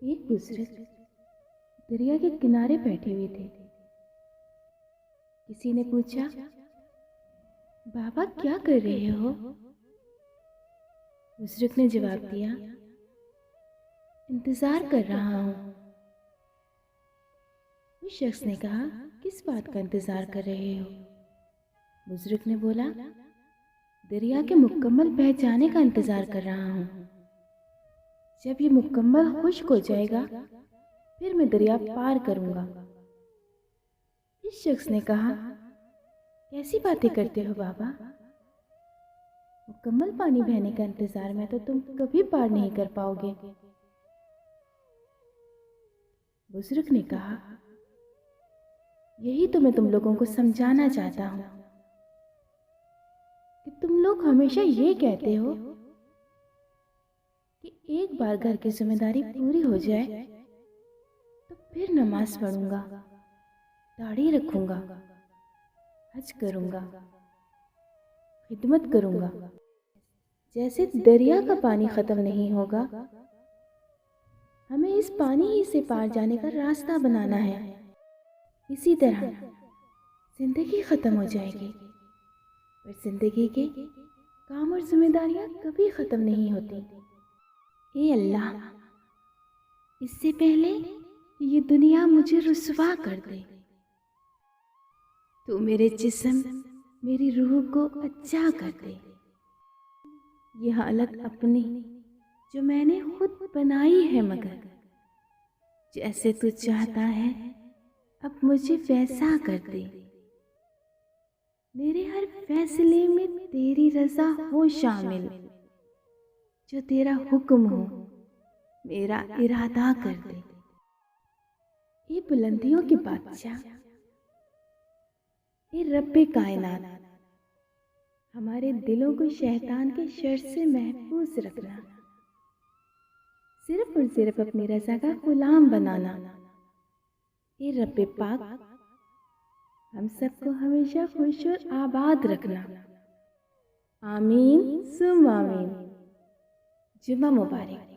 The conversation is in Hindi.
एक बुजुर्ग दरिया के किनारे बैठे हुए थे। किसी ने पूछा, बाबा क्या कर रहे हो? बुजुर्ग ने जवाब दिया, इंतजार कर रहा हूं। उस शख्स ने कहा, किस बात का इंतजार कर रहे हो? बुजुर्ग ने बोला, दरिया के मुकम्मल बह जाने का इंतजार कर रहा हूं। जब ये मुकम्मल खुश्क हो जाएगा फिर मैं दरिया पार करूंगा। इस शख्स ने कहा, कैसी बातें करते हो बाबा? मुकम्मल पानी बहने का इंतजार में तो तुम कभी पार नहीं कर पाओगे। बुजुर्ग ने कहा, यही तो मैं तुम लोगों को समझाना चाहता हूं कि तुम लोग हमेशा ये कहते हो कि एक बार घर की जिम्मेदारी पूरी हो जाए तो फिर नमाज पढ़ूंगा, दाढ़ी रखूंगा, हज करूंगा, खिदमत करूंगा। जैसे दरिया का पानी खत्म नहीं होगा, हमें इस पानी ही से पार जाने का रास्ता बनाना है। इसी तरह जिंदगी खत्म हो जाएगी, पर जिंदगी के काम और जिम्मेदारियां कभी खत्म नहीं होती। ए अल्लाह, इससे पहले ये दुनिया मुझे रुसवा कर दे, तू मेरे जिस्म मेरी रूह को अच्छा कर दे। ये हालत अपनी जो मैंने खुद बनाई है, मगर जैसे तू चाहता है अब मुझे वैसा कर दे। मेरे हर फैसले में तेरी रजा हो शामिल, जो तेरा हुक्म हो मेरा इरादा कर दे। ये बुलंदियों के बादशाह, ये रब्बे कायनात, हमारे दिलों को शैतान के शर से महफूज रखना, सिर्फ और सिर्फ अपनी रजा का गुलाम बनाना। ये रब्बे पाक, हम सबको हमेशा खुश और आबाद रखना। आमीन सुम आमीन। जुमा मुबारक।